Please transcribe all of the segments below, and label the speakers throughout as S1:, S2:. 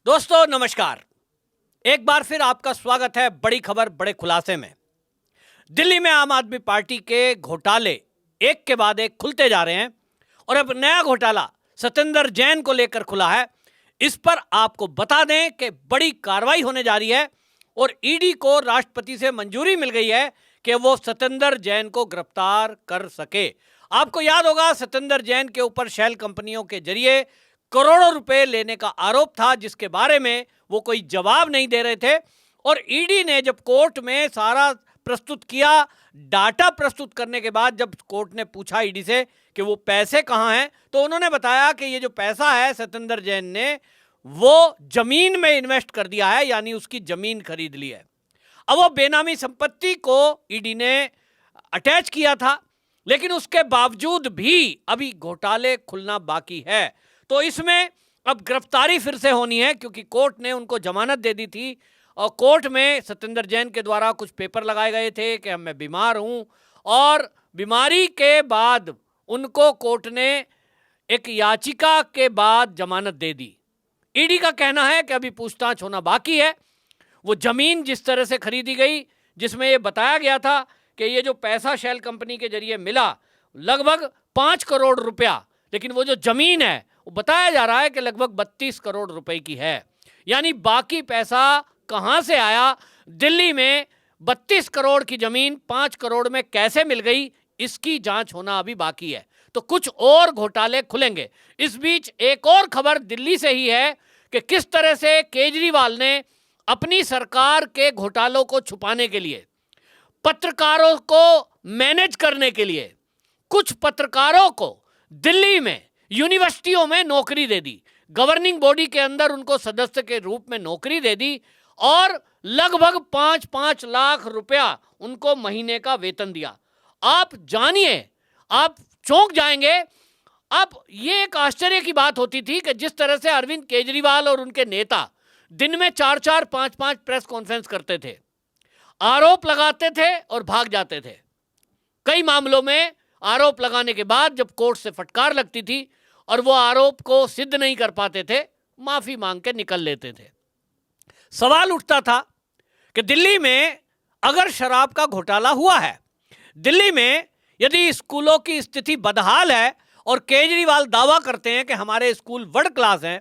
S1: दोस्तों नमस्कार। एक बार फिर आपका स्वागत है बड़ी खबर बड़े खुलासे में। दिल्ली में आम आदमी पार्टी के घोटाले एक के बाद एक खुलते जा रहे हैं और अब नया घोटाला सत्येंद्र जैन को लेकर खुला है। इस पर आपको बता दें कि बड़ी कार्रवाई होने जा रही है और ईडी को राष्ट्रपति से मंजूरी मिल गई है कि वो सत्येंद्र जैन को गिरफ्तार कर सके। आपको याद होगा सत्येंद्र जैन के ऊपर शेल कंपनियों के जरिए करोड़ों रुपए लेने का आरोप था, जिसके बारे में वो कोई जवाब नहीं दे रहे थे। और ईडी ने जब कोर्ट में सारा प्रस्तुत किया, डाटा प्रस्तुत करने के बाद जब कोर्ट ने पूछा ईडी से कि वो पैसे कहाँ हैं, तो उन्होंने बताया कि ये जो पैसा है सत्येंद्र जैन ने वो जमीन में इन्वेस्ट कर दिया है, यानी उसकी जमीन खरीद ली है। अब वो बेनामी संपत्ति को ईडी ने अटैच किया था, लेकिन उसके बावजूद भी अभी घोटाले खुलना बाकी है। तो इसमें अब गिरफ्तारी फिर से होनी है, क्योंकि कोर्ट ने उनको जमानत दे दी थी और कोर्ट में सत्येंद्र जैन के द्वारा कुछ पेपर लगाए गए थे कि मैं बीमार हूं, और बीमारी के बाद उनको कोर्ट ने एक याचिका के बाद जमानत दे दी। ईडी का कहना है कि अभी पूछताछ होना बाकी है। वो जमीन जिस तरह से खरीदी गई, जिसमें ये बताया गया था कि ये जो पैसा शेल कंपनी के जरिए मिला लगभग 5 करोड़ रुपया, लेकिन वो जो जमीन है वो बताया जा रहा है कि लगभग 32 करोड़ रुपए की है। यानी बाकी पैसा कहां से आया, दिल्ली में 32 करोड़ की जमीन 5 करोड़ में कैसे मिल गई, इसकी जांच होना अभी बाकी है। तो कुछ और घोटाले खुलेंगे। इस बीच एक और खबर दिल्ली से ही है कि किस तरह से केजरीवाल ने अपनी सरकार के घोटालों को छुपाने के लिए, पत्रकारों को मैनेज करने के लिए, कुछ पत्रकारों को दिल्ली में यूनिवर्सिटियों में नौकरी दे दी, गवर्निंग बॉडी के अंदर उनको सदस्य के रूप में नौकरी दे दी और लगभग 5-5 लाख रुपया उनको महीने का वेतन दिया। आप जानिए, आप चौंक जाएंगे। अब ये एक आश्चर्य की बात होती थी कि जिस तरह से अरविंद केजरीवाल और उनके नेता दिन में 4-4, 5-5 प्रेस कॉन्फ्रेंस करते थे, आरोप लगाते थे और भाग जाते थे। कई मामलों में आरोप लगाने के बाद जब कोर्ट से फटकार लगती थी और वो आरोप को सिद्ध नहीं कर पाते थे, माफी मांग के निकल लेते थे। सवाल उठता था कि दिल्ली में अगर शराब का घोटाला हुआ है, दिल्ली में यदि स्कूलों की स्थिति बदहाल है और केजरीवाल दावा करते हैं कि हमारे स्कूल वर्ल्ड क्लास हैं,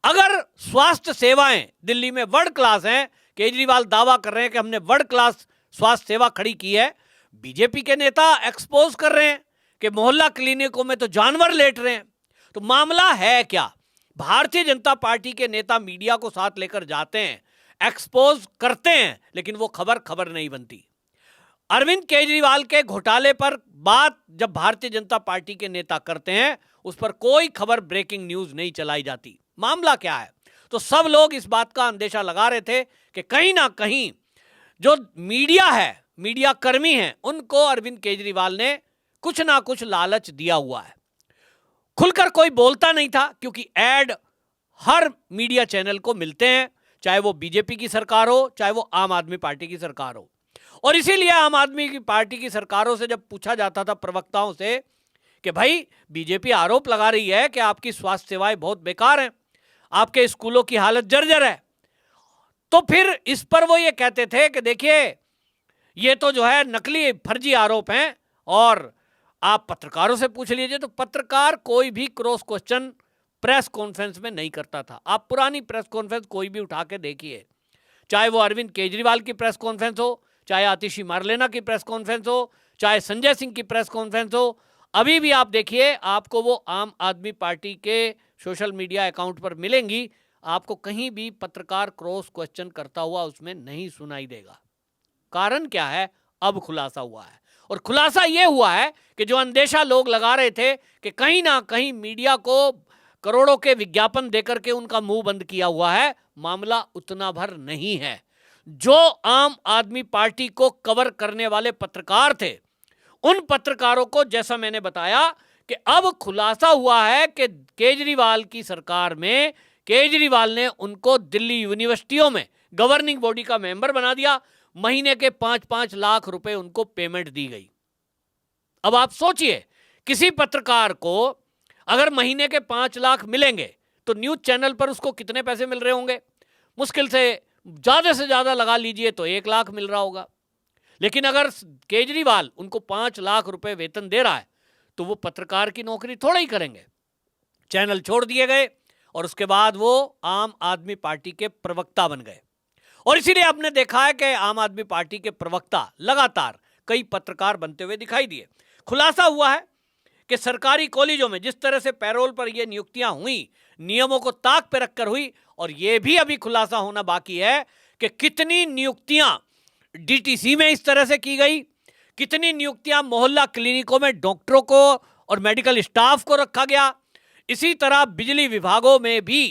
S1: अगर स्वास्थ्य सेवाएं दिल्ली में वर्ल्ड क्लास हैं, केजरीवाल दावा कर रहे हैं कि हमने वर्ल्ड क्लास स्वास्थ्य सेवा खड़ी की है, बीजेपी के नेता एक्सपोज कर रहे हैं कि मोहल्ला क्लिनिकों में तो जानवर लेट रहे हैं। तो मामला है क्या? भारतीय जनता पार्टी के नेता मीडिया को साथ लेकर जाते हैं, एक्सपोज करते हैं, लेकिन वो खबर नहीं बनती। अरविंद केजरीवाल के घोटाले पर बात जब भारतीय जनता पार्टी के नेता करते हैं, उस पर कोई खबर, ब्रेकिंग न्यूज नहीं चलाई जाती। मामला क्या है? तो सब लोग इस बात का अंदेशा लगा रहे थे कि कहीं ना कहीं जो मीडिया है, मीडिया कर्मी हैं, उनको अरविंद केजरीवाल ने कुछ ना कुछ लालच दिया हुआ है। खुलकर कोई बोलता नहीं था, क्योंकि ऐड हर मीडिया चैनल को मिलते हैं, चाहे वो बीजेपी की सरकार हो, चाहे वो आम आदमी पार्टी की सरकार हो। और इसीलिए आम आदमी की पार्टी की सरकारों से जब पूछा जाता था, प्रवक्ताओं से, कि भाई बीजेपी आरोप लगा रही है कि आपकी स्वास्थ्य सेवाएं बहुत बेकार हैं, आपके स्कूलों की हालत जर्जर है, तो फिर इस पर वो ये कहते थे कि देखिए ये तो जो है नकली फर्जी आरोप हैं और आप पत्रकारों से पूछ लीजिए। तो पत्रकार कोई भी क्रॉस क्वेश्चन प्रेस कॉन्फ्रेंस में नहीं करता था। आप पुरानी प्रेस कॉन्फ्रेंस कोई भी उठा के देखिए, चाहे वो अरविंद केजरीवाल की प्रेस कॉन्फ्रेंस हो, चाहे आतिशी मारलेना की प्रेस कॉन्फ्रेंस हो, चाहे संजय सिंह की प्रेस कॉन्फ्रेंस हो, अभी भी आप देखिए, आपको वो आम आदमी पार्टी के सोशल मीडिया अकाउंट पर मिलेंगी। आपको कहीं भी पत्रकार क्रॉस क्वेश्चन करता हुआ उसमें नहीं सुनाई देगा। कारण क्या है? अब खुलासा हुआ है, और खुलासा यह हुआ है कि जो अंदेशा लोग लगा रहे थे कि कहीं ना कहीं मीडिया को करोड़ों के विज्ञापन देकर के उनका मुंह बंद किया हुआ है, मामला उतना भर नहीं है। जो आम आदमी पार्टी को कवर करने वाले पत्रकार थे, उन पत्रकारों को, जैसा मैंने बताया कि अब खुलासा हुआ है कि केजरीवाल की सरकार में केजरीवाल ने उनको दिल्ली यूनिवर्सिटियों में गवर्निंग बॉडी का मेंबर बना दिया, महीने के 5-5 लाख रुपए उनको पेमेंट दी गई। अब आप सोचिए, किसी पत्रकार को अगर महीने के 5 लाख मिलेंगे तो न्यूज चैनल पर उसको कितने पैसे मिल रहे होंगे? मुश्किल से ज़्यादा लगा लीजिए तो 1 लाख मिल रहा होगा। लेकिन अगर केजरीवाल उनको 5 लाख रुपए वेतन दे रहा है तो वो पत्रकार की नौकरी थोड़ा ही करेंगे। चैनल छोड़ दिए गए और उसके बाद वो आम आदमी पार्टी के प्रवक्ता बन गए। और इसीलिए आपने देखा है कि आम आदमी पार्टी के प्रवक्ता लगातार कई पत्रकार बनते हुए दिखाई दिए। खुलासा हुआ है कि सरकारी कॉलेजों में जिस तरह से पैरोल पर ये नियुक्तियां हुई, नियमों को ताक पे रखकर हुई, और ये भी अभी खुलासा होना बाकी है कि कितनी नियुक्तियां डीटीसी में इस तरह से की गई, कितनी नियुक्तियां मोहल्ला क्लिनिकों में डॉक्टरों को और मेडिकल स्टाफ को रखा गया। इसी तरह बिजली विभागों में भी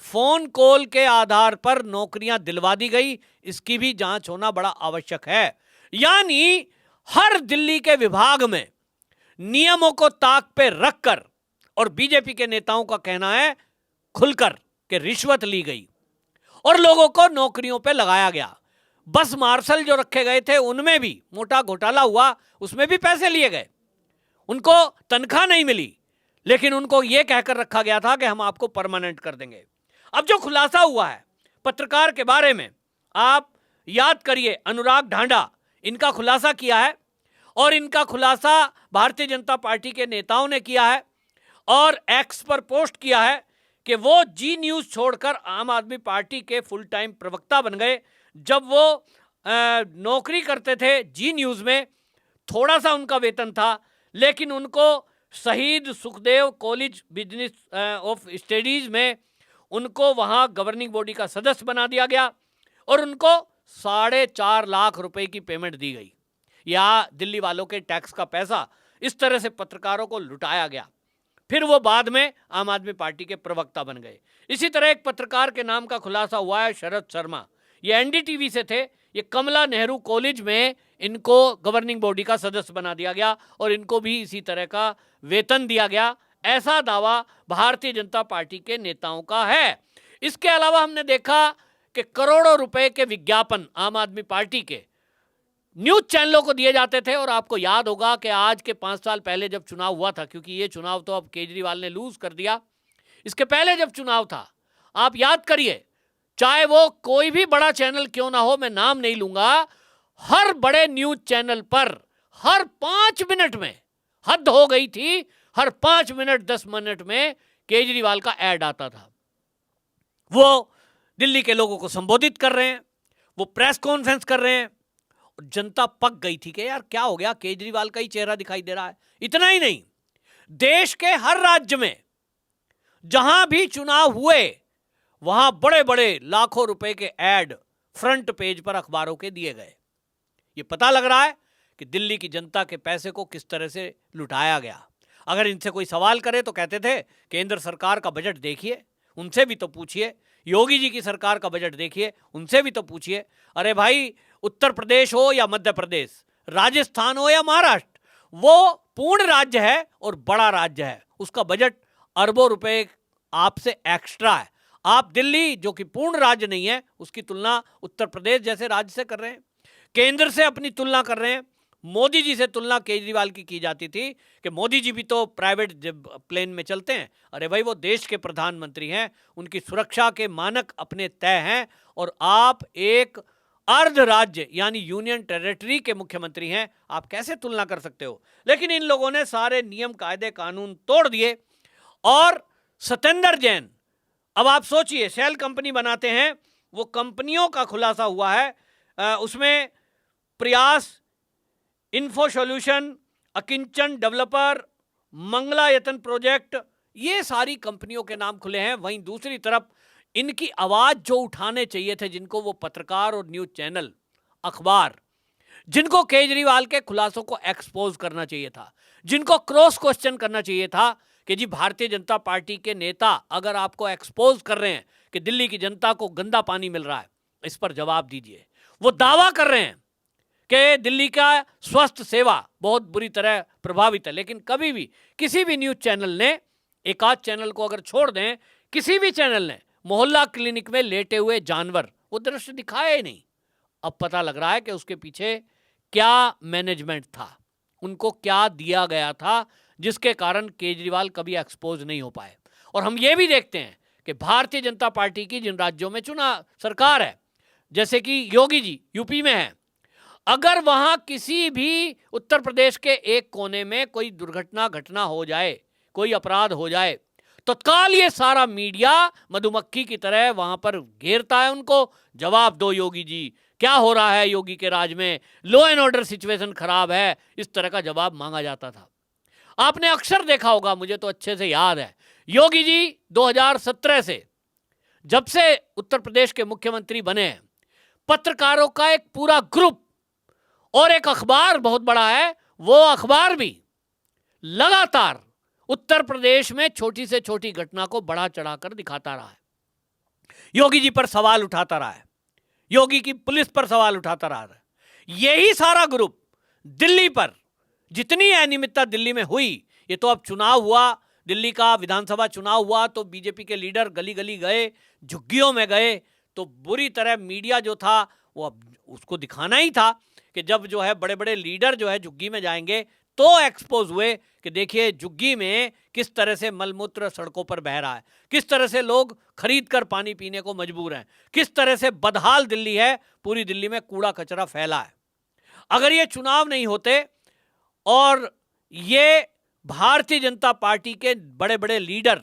S1: फोन कॉल के आधार पर नौकरियां दिलवा दी गई। इसकी भी जांच होना बड़ा आवश्यक है। यानी हर दिल्ली के विभाग में नियमों को ताक पे रखकर, और बीजेपी के नेताओं का कहना है खुलकर कि रिश्वत ली गई और लोगों को नौकरियों पे लगाया गया। बस मार्शल जो रखे गए थे उनमें भी मोटा घोटाला हुआ, उसमें भी पैसे लिए गए, उनको तनख्वाह नहीं मिली, लेकिन उनको यह कहकर रखा गया था कि हम आपको परमानेंट कर देंगे। अब जो खुलासा हुआ है पत्रकार के बारे में, आप याद करिए, अनुराग ढांडा इनका खुलासा किया है और इनका खुलासा भारतीय जनता पार्टी के नेताओं ने किया है और एक्स पर पोस्ट किया है कि वो जी न्यूज छोड़कर आम आदमी पार्टी के फुल टाइम प्रवक्ता बन गए। जब वो नौकरी करते थे जी न्यूज में, थोड़ा सा उनका वेतन था, लेकिन उनको शहीद Sukhdev college business of studies में उनको वहां गवर्निंग बॉडी का सदस्य बना दिया गया और उनको 4.5 लाख रुपए की पेमेंट दी गई। या दिल्ली वालों के टैक्स का पैसा इस तरह से पत्रकारों को लुटाया गया। फिर वो बाद में आम आदमी पार्टी के प्रवक्ता बन गए। इसी तरह एक पत्रकार के नाम का खुलासा हुआ है, शरद शर्मा। ये एनडीटीवी से थे, ये कमला नेहरू कॉलेज में इनको गवर्निंग बॉडी का सदस्य बना दिया गया और इनको भी इसी तरह का वेतन दिया गया। ऐसा दावा भारतीय जनता पार्टी के नेताओं का है। इसके अलावा हमने देखा कि करोड़ों रुपए के विज्ञापन आम आदमी पार्टी के न्यूज चैनलों को दिए जाते थे। और आपको याद होगा कि आज के 5 साल पहले जब चुनाव हुआ था, क्योंकि ये चुनाव तो अब केजरीवाल ने लूज कर दिया, इसके पहले जब चुनाव था, आप याद करिए, चाहे वो कोई भी बड़ा चैनल क्यों ना हो, मैं नाम नहीं लूंगा, हर बड़े न्यूज चैनल पर हर 5 मिनट में, हद हो गई थी, हर 5 मिनट 10 मिनट में केजरीवाल का ऐड आता था। वो दिल्ली के लोगों को संबोधित कर रहे हैं, वो प्रेस कॉन्फ्रेंस कर रहे हैं। जनता पक गई थी कि यार क्या हो गया, केजरीवाल का ही चेहरा दिखाई दे रहा है। इतना ही नहीं, देश के हर राज्य में जहां भी चुनाव हुए वहां बड़े बड़े लाखों रुपए के ऐड फ्रंट पेज पर अखबारों के दिए गए। ये पता लग रहा है कि दिल्ली की जनता के पैसे को किस तरह से लुटाया गया। अगर इनसे कोई सवाल करे तो कहते थे केंद्र सरकार का बजट देखिए, उनसे भी तो पूछिए, योगी जी की सरकार का बजट देखिए, उनसे भी तो पूछिए। अरे भाई, उत्तर प्रदेश हो या मध्य प्रदेश, राजस्थान हो या महाराष्ट्र, वो पूर्ण राज्य है और बड़ा राज्य है, उसका बजट अरबों रुपए आपसे एक्स्ट्रा है। आप दिल्ली, जो कि पूर्ण राज्य नहीं है, उसकी तुलना उत्तर प्रदेश जैसे राज्य से कर रहे हैं, केंद्र से अपनी तुलना कर रहे हैं। मोदी जी से तुलना केजरीवाल की जाती थी कि मोदी जी भी तो प्राइवेट प्लेन में चलते हैं। अरे भाई, वो देश के प्रधानमंत्री हैं, उनकी सुरक्षा के मानक अपने तय हैं, और आप एक अर्ध राज्य यानी यूनियन टेरिटरी के मुख्यमंत्री हैं, आप कैसे तुलना कर सकते हो। लेकिन इन लोगों ने सारे नियम कायदे कानून तोड़ दिए। और सत्येंद्र जैन, अब आप सोचिए, शेल कंपनी बनाते हैं, वो कंपनियों का खुलासा हुआ है, उसमें Prayas, info solution, Akinchan developer, Mangalayatan project, ये सारी कंपनियों के नाम खुले हैं। वहीं दूसरी तरफ इनकी आवाज जो उठाने चाहिए थे, जिनको वो पत्रकार और न्यूज चैनल, अखबार, जिनको केजरीवाल के खुलासों को एक्सपोज करना चाहिए था, जिनको क्रॉस क्वेश्चन करना चाहिए था कि जी भारतीय जनता पार्टी के नेता अगर आपको एक्सपोज कर रहे हैं कि दिल्ली की जनता को गंदा पानी मिल रहा है, इस पर जवाब दीजिए। वो दावा कर रहे हैं कि दिल्ली का स्वास्थ्य सेवा बहुत बुरी तरह प्रभावित है, लेकिन कभी भी किसी भी न्यूज चैनल ने, एक आध चैनल को अगर छोड़ दें, किसी भी चैनल ने मोहल्ला क्लिनिक में लेटे हुए जानवर, वो दृश्य दिखाया ही नहीं। अब पता लग रहा है कि उसके पीछे क्या मैनेजमेंट था, उनको क्या दिया गया था, जिसके कारण केजरीवाल कभी एक्सपोज नहीं हो पाए। और हम ये भी देखते हैं कि भारतीय जनता पार्टी की जिन राज्यों में चुना सरकार है, जैसे कि योगी जी यूपी में है, अगर वहां किसी भी उत्तर प्रदेश के एक कोने में कोई दुर्घटना घटना हो जाए, कोई अपराध हो जाए, तत्काल ये सारा मीडिया मधुमक्खी की तरह वहां पर घेरता है उनको। जवाब दो योगी जी, क्या हो रहा है योगी के राज में, लॉ एंड ऑर्डर सिचुएशन खराब है, इस तरह का जवाब मांगा जाता था। आपने अक्सर देखा होगा, मुझे तो अच्छे से याद है, योगी जी 2017 से जब से उत्तर प्रदेश के मुख्यमंत्री बने हैं, पत्रकारों का एक पूरा ग्रुप और एक अखबार बहुत बड़ा है, वो अखबार भी लगातार उत्तर प्रदेश में छोटी से छोटी घटना को बढ़ा चढ़ाकर दिखाता रहा है, योगी जी पर सवाल उठाता रहा है, योगी की पुलिस पर सवाल उठाता रहा है। यही सारा ग्रुप दिल्ली पर जितनी अनियमितता दिल्ली में हुई, ये तो अब चुनाव हुआ, दिल्ली का विधानसभा चुनाव हुआ तो बीजेपी के लीडर गली गली गए, झुग्गियों में गए, तो बुरी तरह मीडिया जो था वो अब उसको दिखाना ही था कि जब जो है बड़े बड़े लीडर जो है झुग्गी में जाएंगे तो एक्सपोज हुए कि देखिए झुग्गी में किस तरह से मलमूत्र सड़कों पर बह रहा है, किस तरह से लोग खरीद कर पानी पीने को मजबूर हैं, किस तरह से बदहाल दिल्ली है, पूरी दिल्ली में कूड़ा कचरा फैला है। अगर ये चुनाव नहीं होते और ये भारतीय जनता पार्टी के बड़े बड़े लीडर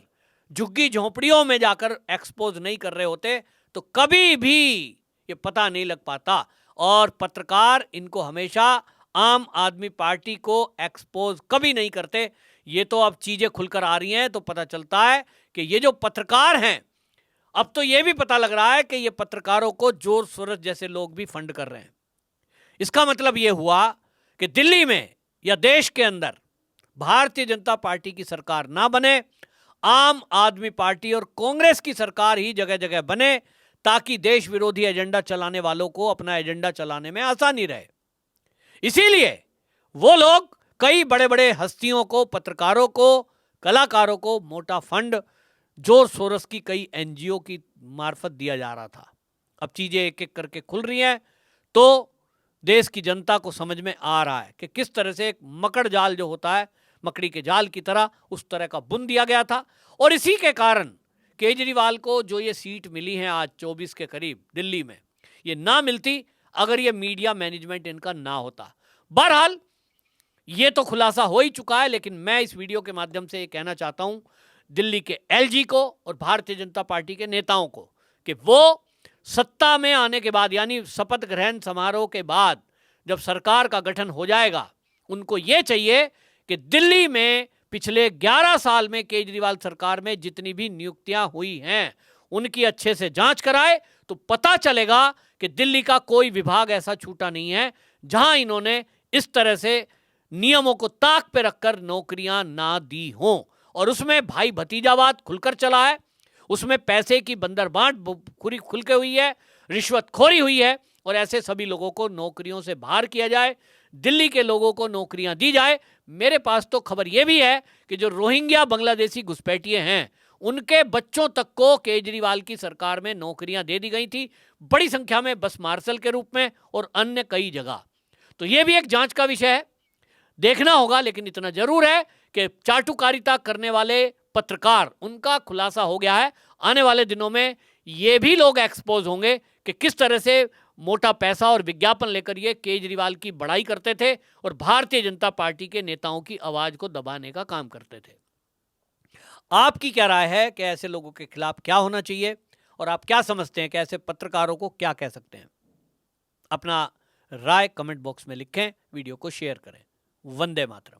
S1: झुग्गी झोंपड़ियों में जाकर एक्सपोज नहीं कर रहे होते तो कभी भी ये पता नहीं लग पाता। और पत्रकार इनको हमेशा आम आदमी पार्टी को एक्सपोज कभी नहीं करते। ये तो अब चीजें खुलकर आ रही हैं तो पता चलता है कि ये जो पत्रकार हैं, अब तो ये भी पता लग रहा है कि ये पत्रकारों को जोर सूरज जैसे लोग भी फंड कर रहे हैं। इसका मतलब ये हुआ कि दिल्ली में या देश के अंदर भारतीय जनता पार्टी की सरकार ना बने, आम आदमी पार्टी और कांग्रेस की सरकार ही जगह जगह बने, ताकि देश विरोधी एजेंडा चलाने वालों को अपना एजेंडा चलाने में आसानी रहे। इसीलिए वो लोग कई बड़े बड़े हस्तियों को, पत्रकारों को, कलाकारों को मोटा फंड जोर सोरस की कई एनजीओ की मार्फत दिया जा रहा था। अब चीजें एक एक करके खुल रही हैं तो देश की जनता को समझ में आ रहा है कि किस तरह से एक मकड़ जाल जो होता है, मकड़ी के जाल की तरह, उस तरह का बुन दिया गया था। और इसी के कारण केजरीवाल को जो ये सीट मिली है आज 24 के करीब दिल्ली में, ये ना मिलती अगर ये मीडिया मैनेजमेंट इनका ना होता। बहरहाल ये तो खुलासा हो ही चुका है, लेकिन मैं इस वीडियो के माध्यम से ये कहना चाहता हूं दिल्ली के एलजी को और भारतीय जनता पार्टी के नेताओं को कि वो सत्ता में आने के बाद, यानी शपथ ग्रहण समारोह के बाद जब सरकार का गठन हो जाएगा, उनको ये चाहिए कि दिल्ली में पिछले 11 साल में केजरीवाल सरकार में जितनी भी नियुक्तियां हुई हैं उनकी अच्छे से जांच कराए तो पता चलेगा कि दिल्ली का कोई विभाग ऐसा छूटा नहीं है जहां इन्होंने इस तरह से नियमों को ताक पे रखकर नौकरियां ना दी हों। और उसमें भाई भतीजावाद खुलकर चला है, उसमें पैसे की बंदरबांट खुल के हुई है, रिश्वतखोरी हुई है, और ऐसे सभी लोगों को नौकरियों से बाहर किया जाए, दिल्ली के लोगों को नौकरियां दी जाए। मेरे पास तो खबर यह भी है कि जो रोहिंग्या बांग्लादेशी घुसपैठिए हैं उनके बच्चों तक को केजरीवाल की सरकार में नौकरियां दे दी गई थी, बड़ी संख्या में बस मार्शल के रूप में और अन्य कई जगह। तो यह भी एक जांच का विषय है, देखना होगा। लेकिन इतना जरूर है कि चाटुकारिता करने वाले पत्रकार, उनका खुलासा हो गया है। आने वाले दिनों में ये भी लोग एक्सपोज होंगे कि किस तरह से मोटा पैसा और विज्ञापन लेकर ये केजरीवाल की बड़ाई करते थे और भारतीय जनता पार्टी के नेताओं की आवाज को दबाने का काम करते थे। आपकी क्या राय है कि ऐसे लोगों के खिलाफ क्या होना चाहिए, और आप क्या समझते हैं कि ऐसे पत्रकारों को क्या कह सकते हैं? अपना राय कमेंट बॉक्स में लिखें, वीडियो को शेयर करें। वंदे मातरम।